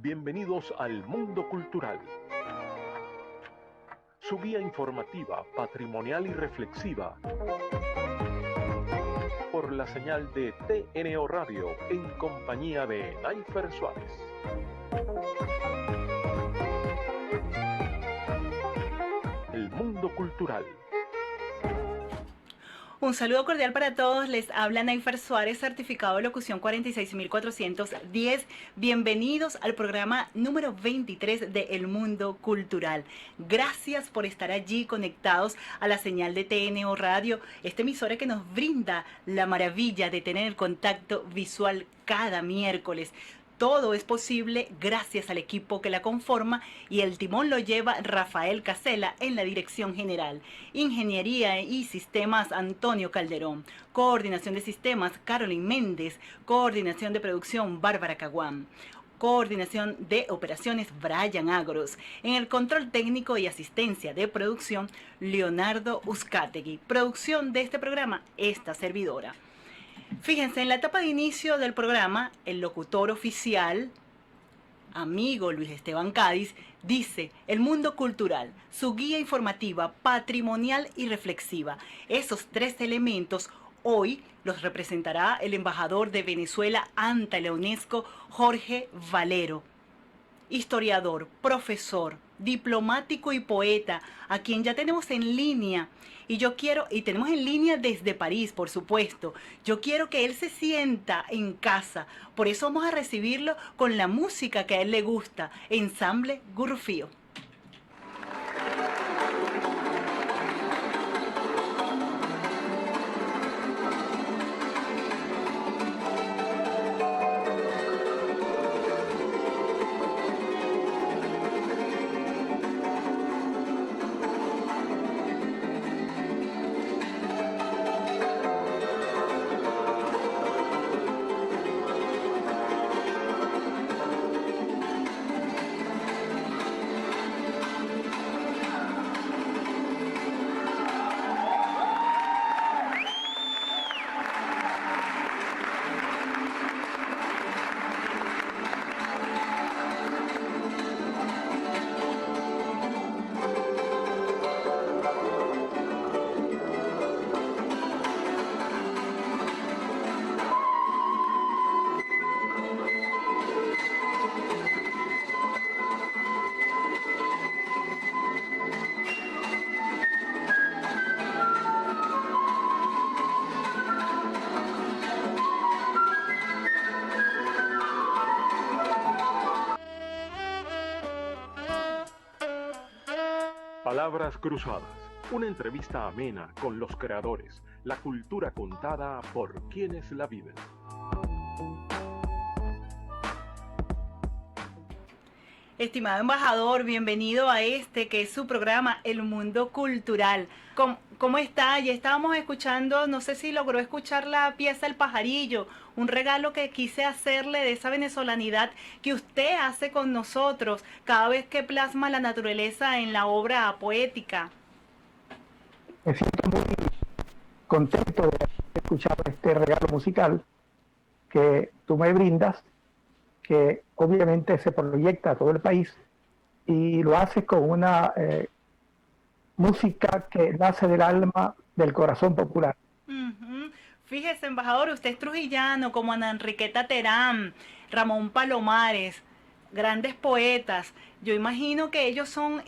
Bienvenidos al Mundo Cultural, su guía informativa, patrimonial y reflexiva, por la señal de TNO Radio en compañía de Naifer Suárez. El Mundo Cultural. Un saludo cordial para todos, les habla Naifer Suárez, certificado de locución 46410. Bienvenidos al programa número 23 de El Mundo Cultural. Gracias por estar allí conectados a la señal de TNO Radio, esta emisora que nos brinda la maravilla de tener el contacto visual cada miércoles. Todo es posible gracias al equipo que la conforma y el timón lo lleva Rafael Casela en la dirección general. Ingeniería y Sistemas Antonio Calderón. Coordinación de Sistemas Carolyn Méndez. Coordinación de Producción Bárbara Caguán. Coordinación de Operaciones Brian Agros. En el control técnico y asistencia de producción Leonardo Uzcategui. Producción de este programa, esta servidora. Fíjense, en la etapa de inicio del programa, el locutor oficial, amigo Luis Esteban Cádiz, dice: el mundo cultural, su guía informativa, patrimonial y reflexiva. Esos tres elementos hoy los representará el embajador de Venezuela ante la UNESCO, Jorge Valero. Historiador, profesor, diplomático y poeta, a quien ya tenemos en línea. Y tenemos en línea desde París, por supuesto. Yo quiero que él se sienta en casa. Por eso vamos a recibirlo con la música que a él le gusta, Ensamble Gurrufío. Palabras Cruzadas, una entrevista amena con los creadores, la cultura contada por quienes la viven. Estimado embajador, bienvenido a este que es su programa El Mundo Cultural. ¿Cómo está? Ya estábamos escuchando, no sé si logró escuchar la pieza El Pajarillo, un regalo que quise hacerle de esa venezolanidad que usted hace con nosotros cada vez que plasma la naturaleza en la obra poética. Me siento muy contento de escuchar este regalo musical que tú me brindas, que obviamente se proyecta a todo el país y lo haces con una música que nace del alma, del corazón popular. Fíjese, embajador, usted es trujillano, como Ana Enriqueta Terán, Ramón Palomares, grandes poetas. Yo imagino que ellos son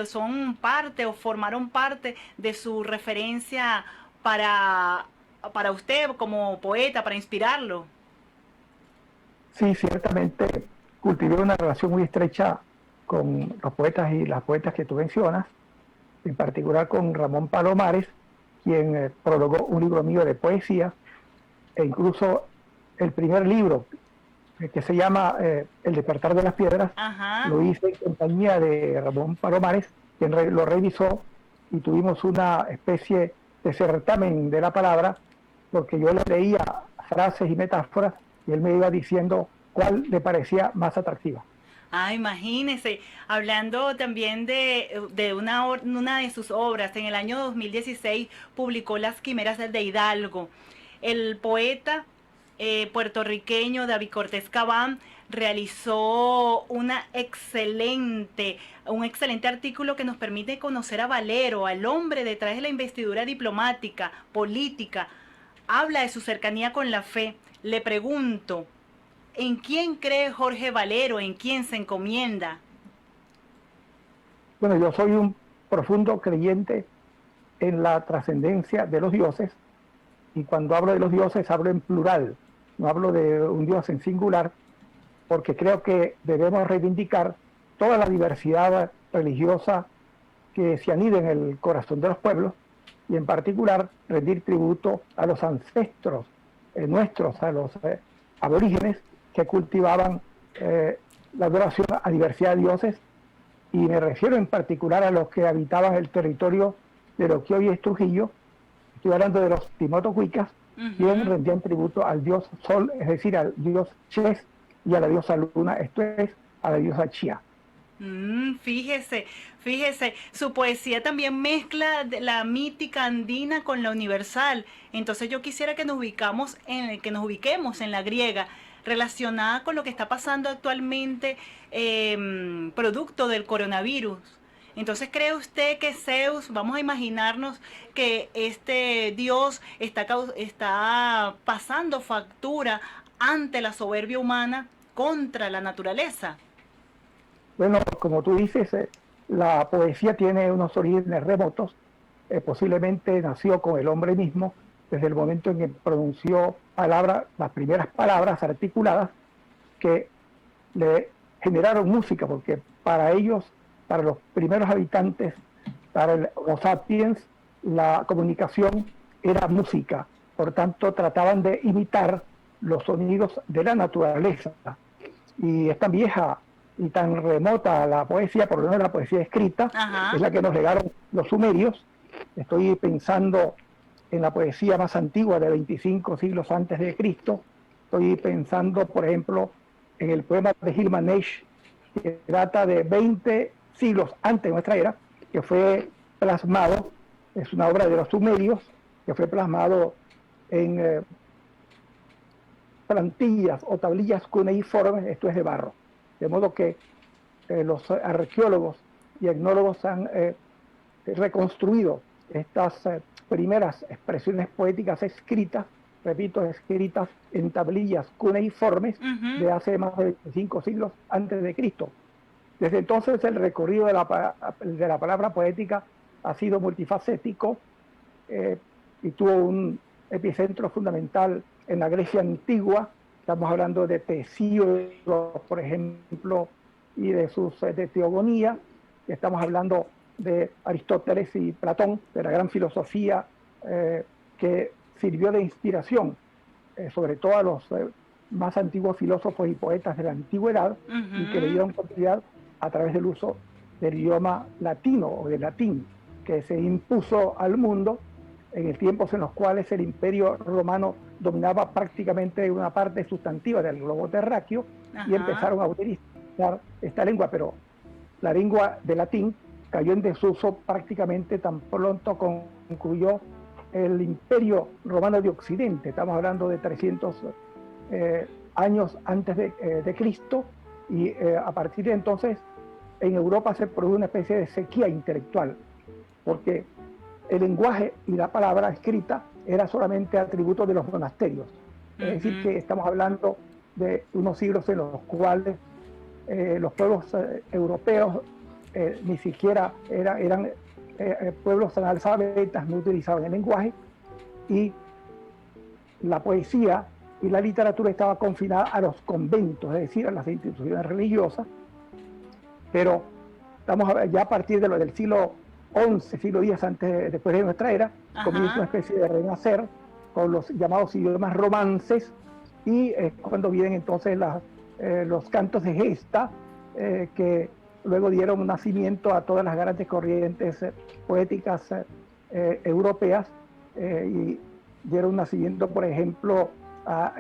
son parte o formaron parte de su referencia para usted como poeta, para inspirarlo. Sí, ciertamente cultivé una relación muy estrecha con los poetas y las poetas que tú mencionas, en particular con Ramón Palomares, quien prologó un libro mío de poesía, e incluso el primer libro, que se llama El despertar de las piedras. Ajá. Lo hice en compañía de Ramón Palomares, quien lo revisó, y tuvimos una especie de certamen de la palabra, porque yo le leía frases y metáforas y él me iba diciendo cuál le parecía más atractiva. Ah, imagínese, hablando también de una de sus obras, en el año 2016 publicó Las Quimeras de Hidalgo. El poeta puertorriqueño David Cortés Cabán realizó un excelente artículo que nos permite conocer a Valero, al hombre detrás de la investidura diplomática, política. Habla de su cercanía con la fe. Le pregunto, ¿en quién cree Jorge Valero? ¿En quién se encomienda? Bueno, yo soy un profundo creyente en la trascendencia de los dioses, y cuando hablo de los dioses hablo en plural, no hablo de un dios en singular, porque creo que debemos reivindicar toda la diversidad religiosa que se anida en el corazón de los pueblos, y en particular rendir tributo a los ancestros nuestros, a los aborígenes que cultivaban la adoración a diversidad de dioses, y me refiero en particular a los que habitaban el territorio de lo que hoy es Trujillo. Estoy hablando de los timotocuicas, quien rendían tributo al dios Sol, es decir, al dios Ches, y a la diosa Luna, esto es, a la diosa Chía. Fíjese, su poesía también mezcla la mítica andina con la universal. Entonces yo quisiera que nos ubiquemos en la griega, relacionada con lo que está pasando actualmente, producto del coronavirus. Entonces, ¿cree usted que Zeus, vamos a imaginarnos que este dios está pasando factura ante la soberbia humana contra la naturaleza? Bueno, como tú dices, la poesía tiene unos orígenes remotos, posiblemente nació con el hombre mismo, desde el momento en que pronunció las primeras palabras articuladas que le generaron música, porque para ellos, para los primeros habitantes, para los sapiens, la comunicación era música. Por tanto, trataban de imitar los sonidos de la naturaleza. Y es tan vieja y tan remota la poesía, por lo menos la poesía escrita, es la que nos legaron los sumerios. Estoy pensando en la poesía más antigua de 25 siglos antes de Cristo. Estoy pensando, por ejemplo, en el poema de Gilgamesh, que data de 20 siglos antes de nuestra era, que fue plasmado, es una obra de los sumerios, que fue plasmado en plantillas o tablillas cuneiformes, esto es de barro. De modo que los arqueólogos y etnólogos han reconstruido estas primeras expresiones poéticas escritas, repito, escritas en tablillas cuneiformes de hace más de 25 siglos antes de Cristo. Desde entonces el recorrido de la palabra poética ha sido multifacético y tuvo un epicentro fundamental en la Grecia antigua. Estamos hablando de Tesíodo, por ejemplo, y de Teogonía. Estamos hablando de Aristóteles y Platón, de la gran filosofía que sirvió de inspiración, sobre todo a los más antiguos filósofos y poetas de la antigüedad, y que le dieron continuidad a través del uso del idioma latino o del latín, que se impuso al mundo en tiempos en los cuales el Imperio Romano dominaba prácticamente una parte sustantiva del globo terráqueo, y empezaron a utilizar esta lengua, pero la lengua de latín cayó en desuso prácticamente tan pronto concluyó el Imperio Romano de Occidente. Estamos hablando de 300 años antes de Cristo, y a partir de entonces en Europa se produjo una especie de sequía intelectual, porque el lenguaje y la palabra escrita era solamente atributo de los monasterios. Es decir, que estamos hablando de unos siglos en los cuales los pueblos europeos ni siquiera eran pueblos analfabetas, no utilizaban el lenguaje, y la poesía y la literatura estaba confinada a los conventos, es decir, a las instituciones religiosas. Pero estamos ya a partir del siglo XI, siglo X después de nuestra era, comienza una especie de renacer con los llamados idiomas romances, y es cuando vienen entonces los cantos de gesta, que luego dieron nacimiento a todas las grandes corrientes poéticas europeas, y dieron nacimiento, por ejemplo, a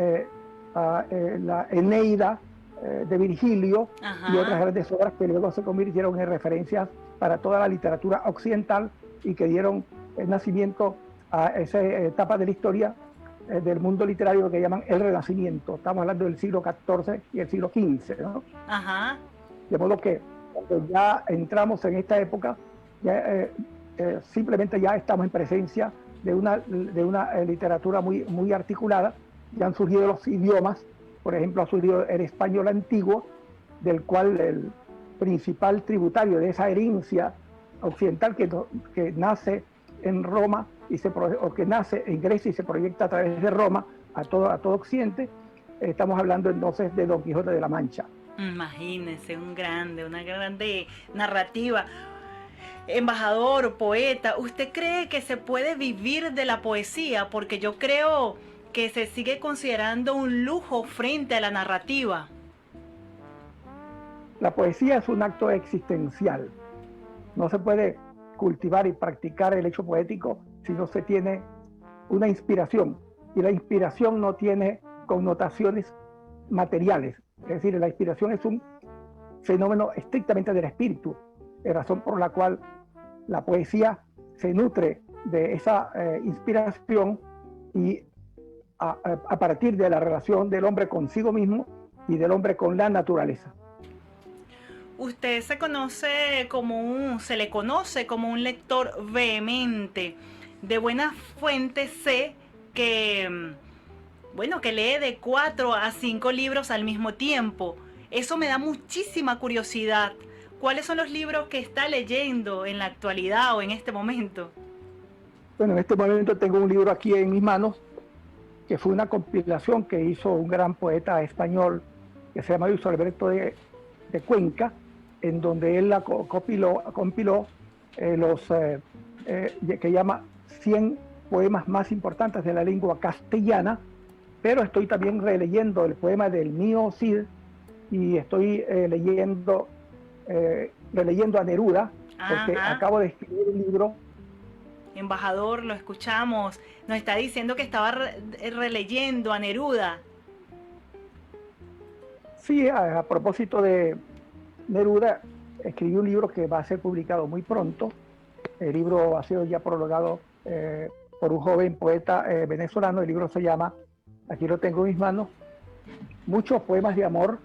la Eneida de Virgilio y otras grandes obras que luego se convirtieron en referencias para toda la literatura occidental, y que dieron nacimiento a esa etapa de la historia del mundo literario que llaman el Renacimiento. Estamos hablando del siglo XIV y el siglo XV, ¿no? Ajá. De modo que cuando ya entramos en esta época, ya, simplemente ya estamos en presencia de una literatura muy articulada. Ya han surgido los idiomas, por ejemplo, ha surgido el español antiguo, del cual el principal tributario de esa herencia occidental que nace en Roma o que nace en Grecia y se proyecta a través de Roma a todo Occidente. Estamos hablando entonces de Don Quijote de la Mancha. Imagínense, una grande narrativa. Embajador, poeta, ¿usted cree que se puede vivir de la poesía? Porque yo creo que se sigue considerando un lujo frente a la narrativa. La poesía es un acto existencial. No se puede cultivar y practicar el hecho poético si no se tiene una inspiración. Y la inspiración no tiene connotaciones materiales. Es decir, la inspiración es un fenómeno estrictamente del espíritu, razón por la cual la poesía se nutre de esa inspiración y a partir de la relación del hombre consigo mismo y del hombre con la naturaleza. Usted se le conoce como un lector vehemente. De buena fuente sé que, que lee de 4 a 5 libros al mismo tiempo. Eso me da muchísima curiosidad. ¿Cuáles son los libros que está leyendo en la actualidad o en este momento? Bueno, en este momento tengo un libro aquí en mis manos, que fue una compilación que hizo un gran poeta español que se llama Luis Alberto de Cuenca, en donde él compiló los que llama 100 poemas más importantes de la lengua castellana, pero estoy también releyendo el poema del mío Cid y estoy releyendo a Neruda, porque acabo de escribir un libro. Embajador, lo escuchamos, nos está diciendo que estaba releyendo a Neruda. Sí, a propósito de Neruda, escribí un libro que va a ser publicado muy pronto. El libro ha sido ya prologado por un joven poeta venezolano. El libro se llama, aquí lo tengo en mis manos, Muchos poemas de amor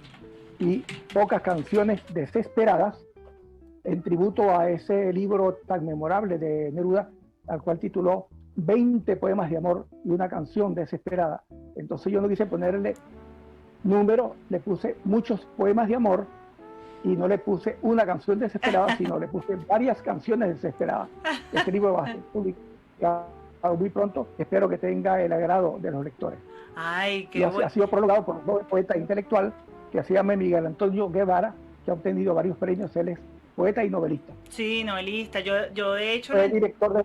y pocas canciones desesperadas, en tributo a ese libro tan memorable de Neruda, al cual tituló 20 poemas de amor y una canción desesperada. Entonces yo no quise ponerle número, le puse muchos poemas de amor y no le puse una canción desesperada, sino le puse varias canciones desesperadas. Este libro va a ser publicado muy pronto. Espero que tenga el agrado de los lectores. Ay, qué ha sido prologado por un joven poeta intelectual que se llama Miguel Antonio Guevara, que ha obtenido varios premios. Él es poeta y novelista. Sí, novelista. Yo de hecho... Miguel Antonio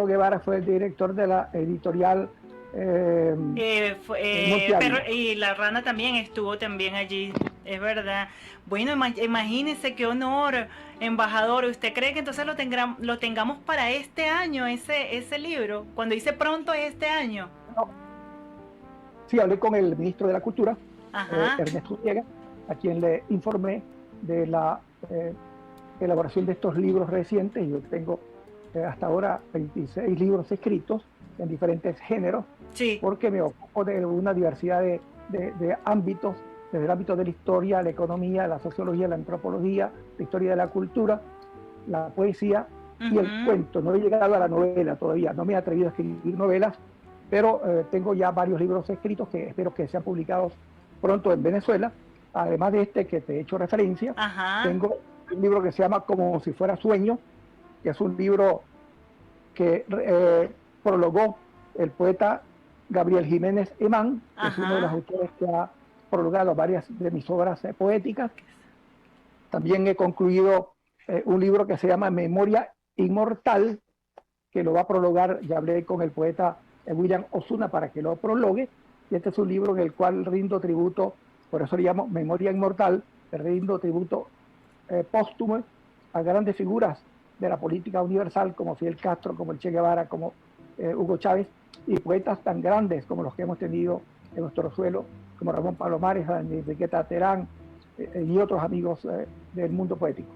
Guevara fue el director de la editorial... y La Rana también estuvo también allí, es verdad. Bueno, imagínese qué honor, embajador. ¿Usted cree que entonces lo tengamos para este año, ese libro? Cuando dice pronto es este año. No. Sí, hablé con el ministro de la Cultura, Ernesto Riega, a quien le informé de la elaboración de estos libros recientes. Yo tengo hasta ahora 26 libros escritos en diferentes géneros, sí, porque me ocupo de una diversidad de ámbitos, desde el ámbito de la historia, la economía, la sociología, la antropología, la historia de la cultura, la poesía y el cuento. No he llegado a la novela todavía, no me he atrevido a escribir novelas, pero tengo ya varios libros escritos que espero que sean publicados pronto en Venezuela. Además de este que te he hecho referencia, tengo un libro que se llama Como si fuera sueño, que es un libro que prologó el poeta Gabriel Jiménez Emán, que es uno de los autores que ha prologado varias de mis obras poéticas. También he concluido un libro que se llama Memoria Inmortal, que lo va a prologar, ya hablé con el poeta William Osuna para que lo prologue, y este es un libro en el cual rindo tributo, por eso le llamo Memoria Inmortal, rindo tributo póstumo a grandes figuras de la política universal como Fidel Castro, como el Che Guevara, como Hugo Chávez, y poetas tan grandes como los que hemos tenido en nuestro suelo, como Ramón Palomares, Enriqueta Terán y otros amigos del mundo poético.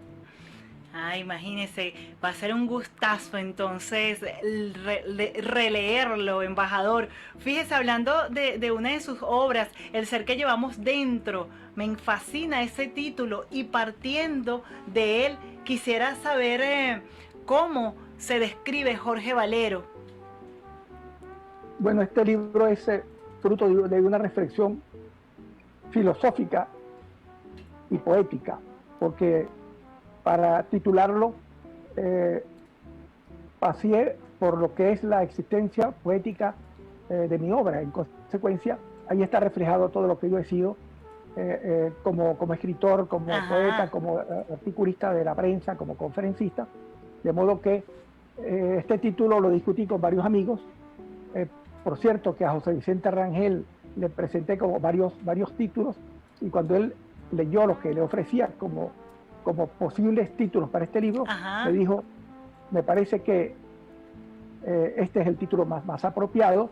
Ah, imagínese, va a ser un gustazo entonces releerlo, embajador. Fíjese, hablando de una de sus obras, El ser que llevamos dentro, me fascina ese título y partiendo de él quisiera saber cómo se describe Jorge Valero. Bueno, este libro es fruto de una reflexión filosófica y poética, porque para titularlo pasé por lo que es la existencia poética de mi obra. En consecuencia, ahí está reflejado todo lo que yo he sido como escritor, como poeta, como articulista de la prensa, como conferencista, de modo que este título lo discutí con varios amigos. Por cierto, que a José Vicente Rangel le presenté como varios títulos, y cuando él leyó los que le ofrecía como posibles títulos para este libro, me dijo, me parece que este es el título más apropiado.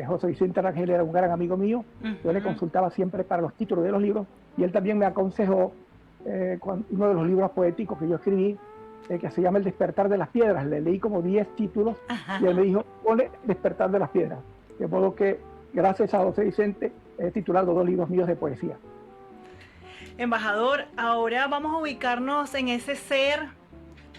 José Vicente Rangel era un gran amigo mío, yo le consultaba siempre para los títulos de los libros, y él también me aconsejó uno de los libros poéticos que yo escribí, que se llama El despertar de las piedras. Le leí como 10 títulos y él me dijo, ponle Despertar de las piedras. De modo que, gracias a José Vicente, he titulado 2 libros míos de poesía. Embajador, ahora vamos a ubicarnos en ese ser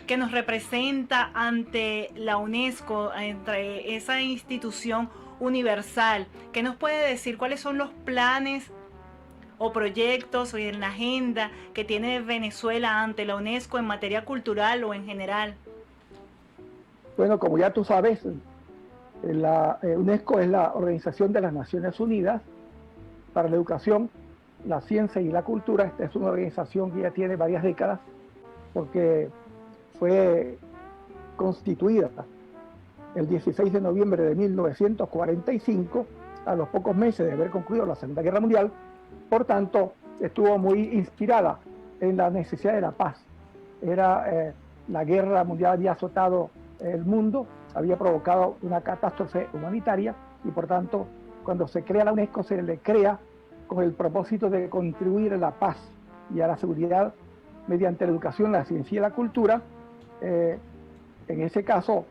que nos representa ante la UNESCO, entre esa institución universal. ¿Qué nos puede decir? ¿Cuáles son los planes o proyectos o en la agenda que tiene Venezuela ante la UNESCO en materia cultural o en general? Bueno, como ya tú sabes, la UNESCO es la Organización de las Naciones Unidas para la Educación, la Ciencia y la Cultura. Esta es una organización que ya tiene varias décadas, porque fue constituida el 16 de noviembre de 1945, a los pocos meses de haber concluido la Segunda Guerra Mundial. Por tanto, estuvo muy inspirada en la necesidad de la paz. La guerra mundial había azotado el mundo, había provocado una catástrofe humanitaria, y por tanto, cuando se crea la UNESCO, se le crea con el propósito de contribuir a la paz y a la seguridad mediante la educación, la ciencia y la cultura, en ese caso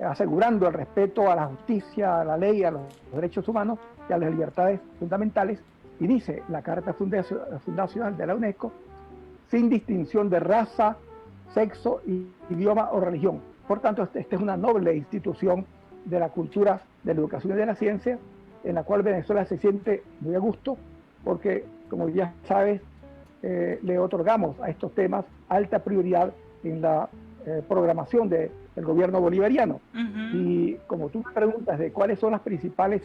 asegurando el respeto a la justicia, a la ley, a los derechos humanos y a las libertades fundamentales. Y dice la Carta Fundacional de la UNESCO, sin distinción de raza, sexo, idioma o religión. Por tanto, esta es una noble institución de la cultura, de la educación y de la ciencia, en la cual Venezuela se siente muy a gusto, porque, como ya sabes, le otorgamos a estos temas alta prioridad en la programación del gobierno bolivariano. Y como tú me preguntas de cuáles son las principales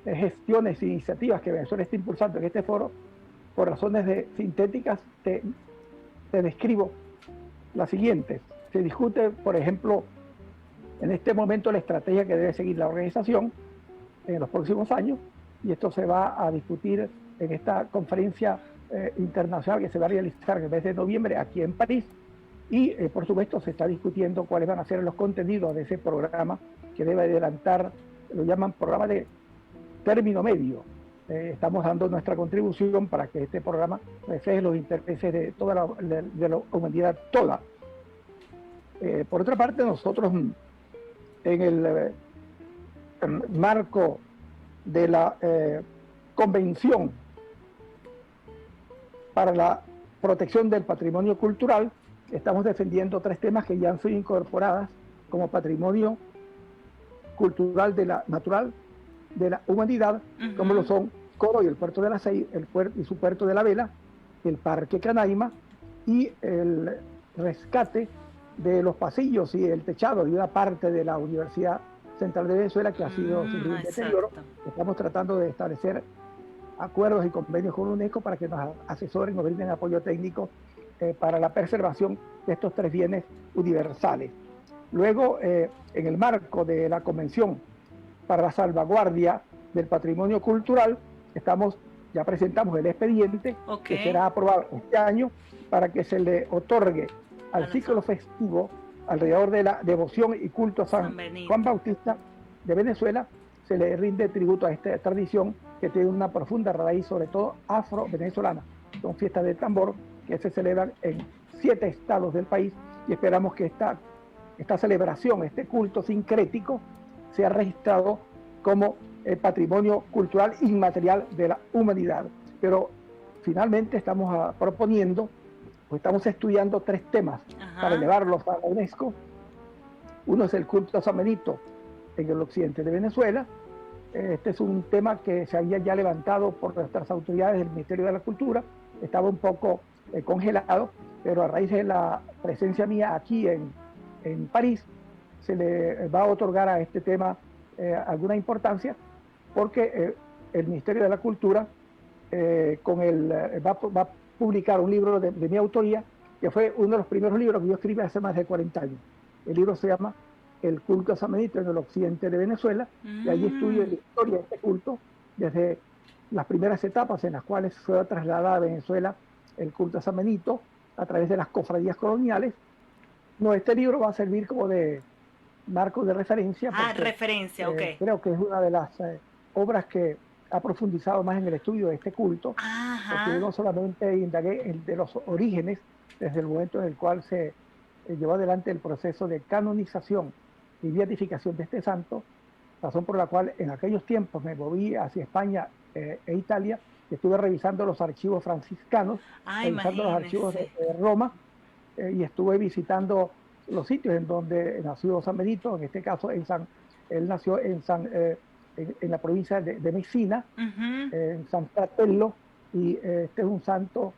gestiones e iniciativas que Venezuela está impulsando en este foro, por razones sintéticas, te describo las siguientes. Se discute, por ejemplo, en este momento la estrategia que debe seguir la organización en los próximos años, y esto se va a discutir en esta conferencia internacional que se va a realizar en el mes de noviembre aquí en París. Y por supuesto se está discutiendo cuáles van a ser los contenidos de ese programa, que debe adelantar, lo llaman programa de término medio. Estamos dando nuestra contribución para que este programa refleje los intereses de toda la humanidad toda. Por otra parte, nosotros en el marco de la Convención para la Protección del Patrimonio Cultural, estamos defendiendo 3 temas que ya han sido incorporadas como patrimonio cultural natural de la humanidad, como lo son Coro y el Puerto de la Cei, y su Puerto de la Vela, el Parque Canaima y el rescate de los pasillos y el techado de una parte de la Universidad Central de Venezuela que ha sido sufrido un deterioro. Estamos tratando de establecer acuerdos y convenios con UNESCO para que nos asesoren, nos brinden apoyo técnico para la preservación de estos 3 bienes universales. Luego, en el marco de la Convención para la Salvaguardia del Patrimonio Cultural, ya presentamos el expediente que será aprobado este año para que se le otorgue al ciclo festivo alrededor de la devoción y culto a San Juan Bautista de Venezuela, se le rinde tributo a esta tradición que tiene una profunda raíz, sobre todo afro-venezolana. Son fiestas de tambor que se celebran en 7 estados del país, y esperamos que esta celebración, este culto sincrético, sea registrado como patrimonio cultural inmaterial de la humanidad. Pero finalmente estamos proponiendo, o estamos estudiando 3 temas para elevarlos a la UNESCO. Uno es el culto a San Benito en el occidente de Venezuela. Este es un tema que se había ya levantado por nuestras autoridades del Ministerio de la Cultura, estaba un poco congelado, pero a raíz de la presencia mía aquí en París, se le va a otorgar a este tema alguna importancia, porque el Ministerio de la Cultura va a publicar un libro de mi autoría, que fue uno de los primeros libros que yo escribí hace más de 40 años. El libro se llama El culto a San Benito en el occidente de Venezuela, y allí estudio la historia de este culto desde las primeras etapas en las cuales fue trasladada a Venezuela el culto a San Benito a través de las cofradías coloniales. No, este libro va a servir como de marco de referencia. Porque, referencia, ok. Creo que es una de las obras que ha profundizado más en el estudio de este culto, porque yo no solamente indagué de los orígenes, desde el momento en el cual se llevó adelante el proceso de canonización y beatificación de este santo, razón por la cual en aquellos tiempos me moví hacia España e Italia, y estuve revisando los archivos franciscanos, revisando los archivos de Roma, y estuve visitando los sitios en donde nació San Benito. En este caso él nació en la provincia de Messina, en San Fratello, y este es un santo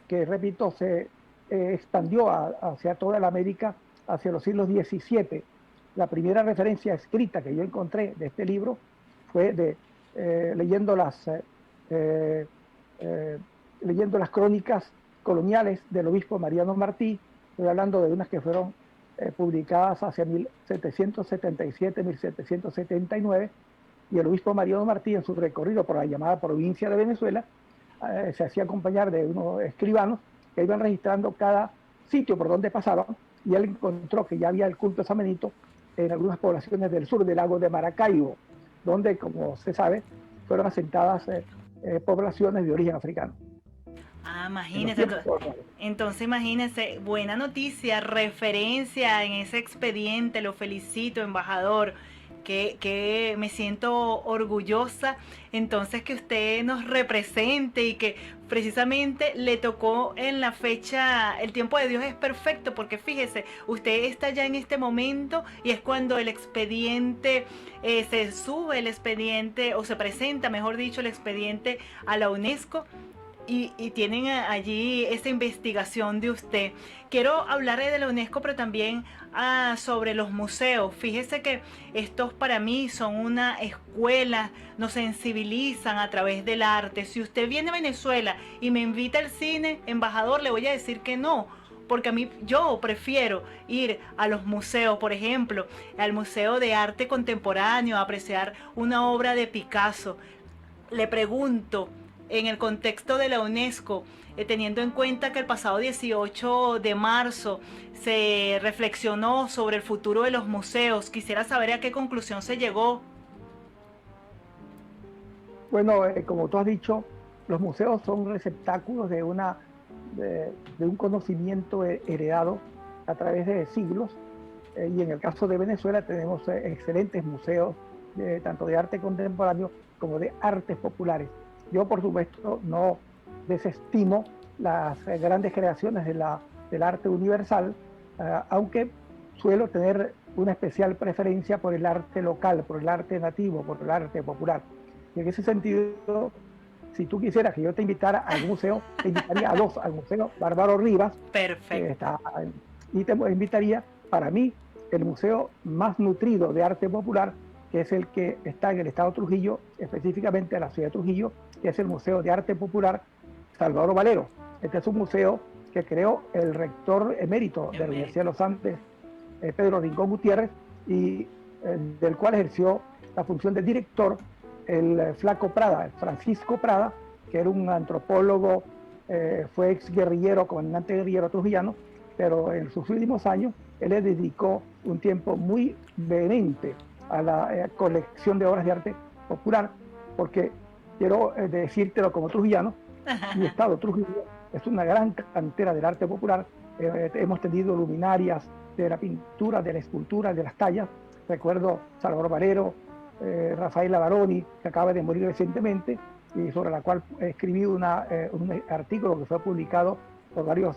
que, repito, se expandió hacia toda la América hacia los siglos XVII. La primera referencia escrita que yo encontré de este libro fue leyendo las crónicas coloniales del obispo Mariano Martí. Estoy hablando de unas que fueron publicadas hacia 1777-1779, y el obispo Mariano Martí, en su recorrido por la llamada provincia de Venezuela, se hacía acompañar de unos escribanos que iban registrando cada sitio por donde pasaban, y él encontró que ya había el culto a San Benito en algunas poblaciones del sur del lago de Maracaibo, donde, como se sabe, fueron asentadas poblaciones de origen africano. Imagínese. Entonces, imagínese, buena noticia, referencia en ese expediente, lo felicito, embajador, que me siento orgullosa, entonces, que usted nos represente y que precisamente le tocó en la fecha. El tiempo de Dios es perfecto, porque fíjese, usted está ya en este momento y es cuando el expediente se sube, el expediente, o se presenta, mejor dicho, el expediente a la UNESCO. Y tienen allí esta investigación de usted. Quiero hablar de la UNESCO, pero también sobre los museos. Fíjese que estos para mí son una escuela, nos sensibilizan a través del arte. Si usted viene a Venezuela y me invita al cine, embajador, le voy a decir que no, porque yo prefiero ir a los museos, por ejemplo, al Museo de Arte Contemporáneo, a apreciar una obra de Picasso. Le pregunto, en el contexto de la UNESCO, teniendo en cuenta que el pasado 18 de marzo se reflexionó sobre el futuro de los museos, quisiera saber a qué conclusión se llegó. Bueno, como tú has dicho, los museos son receptáculos de un conocimiento heredado a través de siglos, y en el caso de Venezuela tenemos excelentes museos, tanto de arte contemporáneo como de artes populares. Yo, por supuesto, no desestimo las grandes creaciones del arte universal, aunque suelo tener una especial preferencia por el arte local, por el arte nativo, por el arte popular. Y en ese sentido, si tú quisieras que yo te invitara al museo, te invitaría a dos, al Museo Bárbaro Rivas. Perfecto. Y te invitaría, para mí, el museo más nutrido de arte popular, que es el que está en el estado de Trujillo, específicamente en la ciudad de Trujillo, que es el Museo de Arte Popular Salvador Valero. Este es un museo que creó el rector emérito de la Universidad de los Andes, Pedro Rincón Gutiérrez, y del cual ejerció la función de director el flaco Prada, el Francisco Prada, que era un antropólogo, fue ex guerrillero, comandante guerrillero trujillano, pero en sus últimos años él le dedicó un tiempo muy vehemente a la colección de obras de arte popular, porque quiero decírtelo como trujillano, mi estado Trujillo es una gran cantera del arte popular, hemos tenido luminarias de la pintura, de la escultura, de las tallas. Recuerdo Salvador Valero, Rafaela Baroni, que acaba de morir recientemente, y sobre la cual escribí un artículo que fue publicado por varios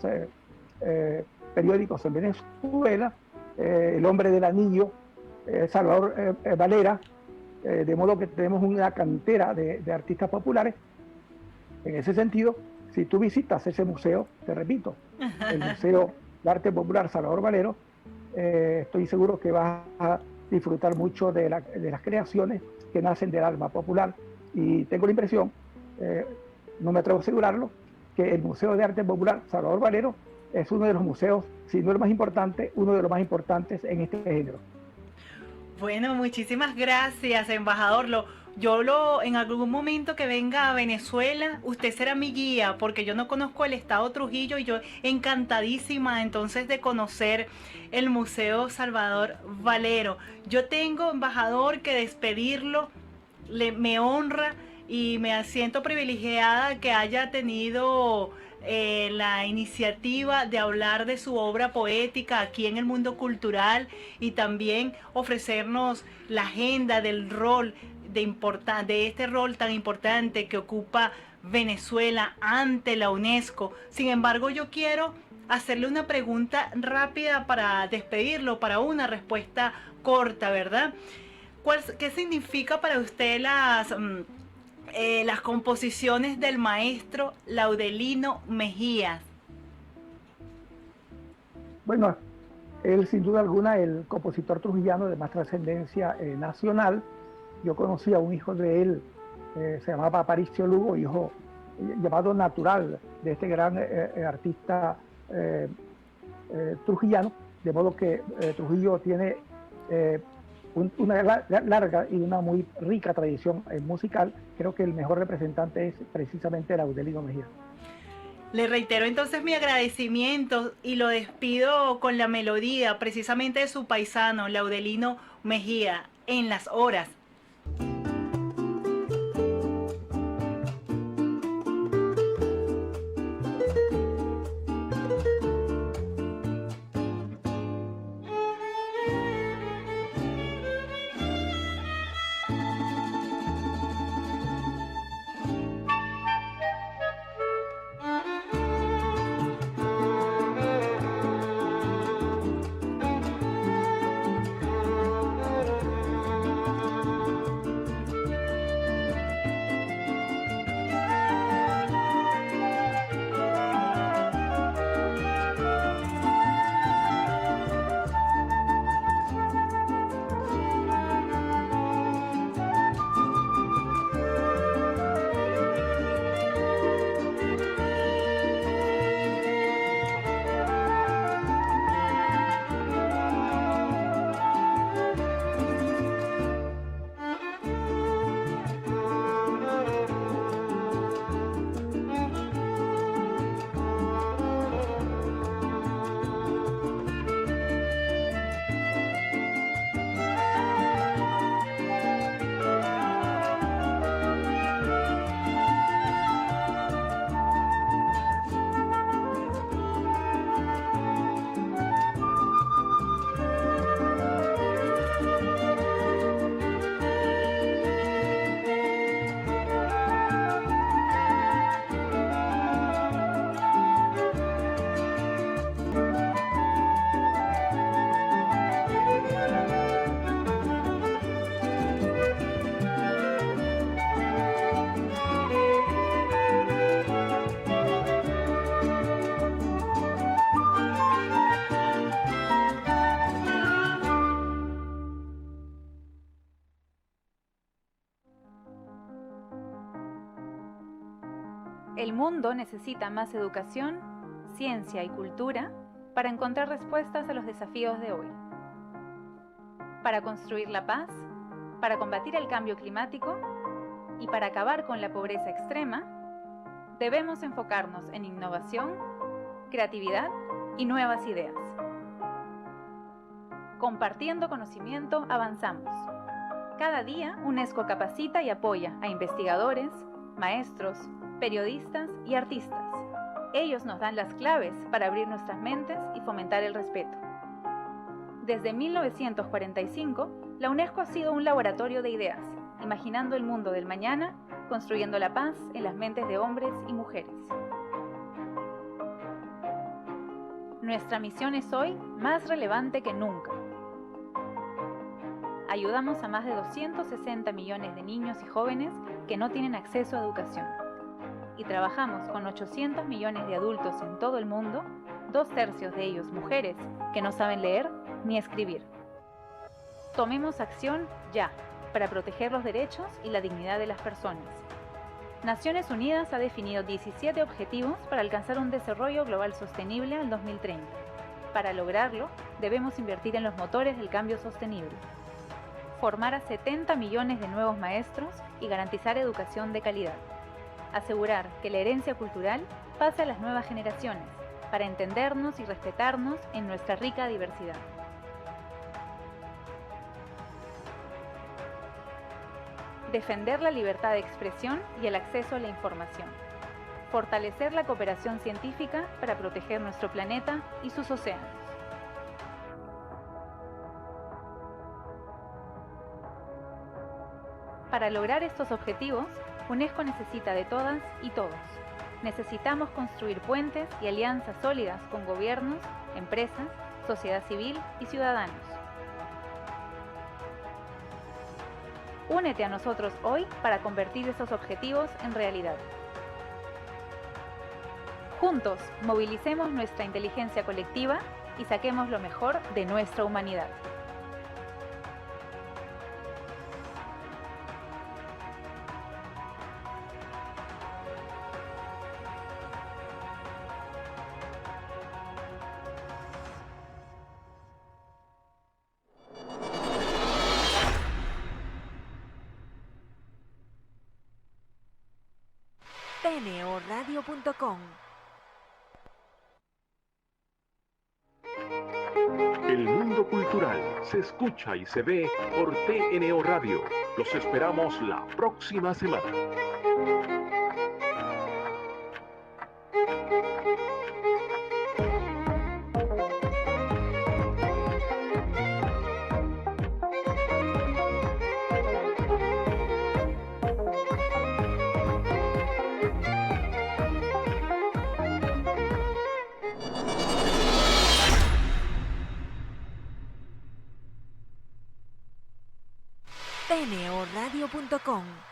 periódicos en Venezuela, El hombre del anillo, Salvador Valera, de modo que tenemos una cantera de artistas populares. En ese sentido, si tú visitas ese museo, te repito, el Museo de Arte Popular Salvador Valero, estoy seguro que vas a disfrutar mucho de las creaciones que nacen del alma popular, y tengo la impresión, no me atrevo a asegurarlo, que el Museo de Arte Popular Salvador Valero es uno de los museos, si no el más importante, uno de los más importantes en este género. Bueno, muchísimas gracias, embajador. En algún momento que venga a Venezuela, usted será mi guía, porque yo no conozco el estado Trujillo, y yo encantadísima entonces de conocer el Museo Salvador Valero. Yo tengo, embajador, que despedirlo, me honra y me siento privilegiada que haya tenido la iniciativa de hablar de su obra poética aquí en el Mundo Cultural, y también ofrecernos la agenda del rol de este rol tan importante que ocupa Venezuela ante la UNESCO. Sin embargo, yo quiero hacerle una pregunta rápida para despedirlo, para una respuesta corta, ¿verdad? ¿Qué significa para usted las composiciones del maestro Laudelino Mejías? Bueno, él sin duda alguna el compositor trujillano de más trascendencia nacional. Yo conocí a un hijo de él, se llamaba Aparicio Lugo, hijo llamado natural de este gran artista trujillano, de modo que Trujillo tiene una larga y una muy rica tradición musical. Creo que el mejor representante es precisamente Laudelino Mejía. Le reitero entonces mi agradecimiento y lo despido con la melodía precisamente de su paisano Laudelino Mejía, En las Horas. El mundo necesita más educación, ciencia y cultura para encontrar respuestas a los desafíos de hoy. Para construir la paz, para combatir el cambio climático y para acabar con la pobreza extrema, debemos enfocarnos en innovación, creatividad y nuevas ideas. Compartiendo conocimiento, avanzamos. Cada día, UNESCO capacita y apoya a investigadores, maestros, periodistas y artistas Ellos nos dan las claves para abrir nuestras mentes y fomentar el respeto. Desde 1945, la UNESCO ha sido un laboratorio de ideas, imaginando el mundo del mañana, construyendo la paz en las mentes de hombres y mujeres. Nuestra misión es hoy más relevante que nunca. Ayudamos a más de 260 millones de niños y jóvenes que no tienen acceso a educación. Y trabajamos con 800 millones de adultos en todo el mundo, 2/3 de ellos mujeres que no saben leer ni escribir. Tomemos acción ya para proteger los derechos y la dignidad de las personas. Naciones Unidas ha definido 17 objetivos para alcanzar un desarrollo global sostenible al 2030. Para lograrlo, debemos invertir en los motores del cambio sostenible, formar a 70 millones de nuevos maestros y garantizar educación de calidad. Asegurar que la herencia cultural pase a las nuevas generaciones para entendernos y respetarnos en nuestra rica diversidad. Defender la libertad de expresión y el acceso a la información. Fortalecer la cooperación científica para proteger nuestro planeta y sus océanos. Para lograr estos objetivos, UNESCO necesita de todas y todos. Necesitamos construir puentes y alianzas sólidas con gobiernos, empresas, sociedad civil y ciudadanos. Únete a nosotros hoy para convertir estos objetivos en realidad. Juntos, movilicemos nuestra inteligencia colectiva y saquemos lo mejor de nuestra humanidad. tneoradio.com. El mundo cultural se escucha y se ve por TNO Radio. Los esperamos la próxima semana. tneoradio.com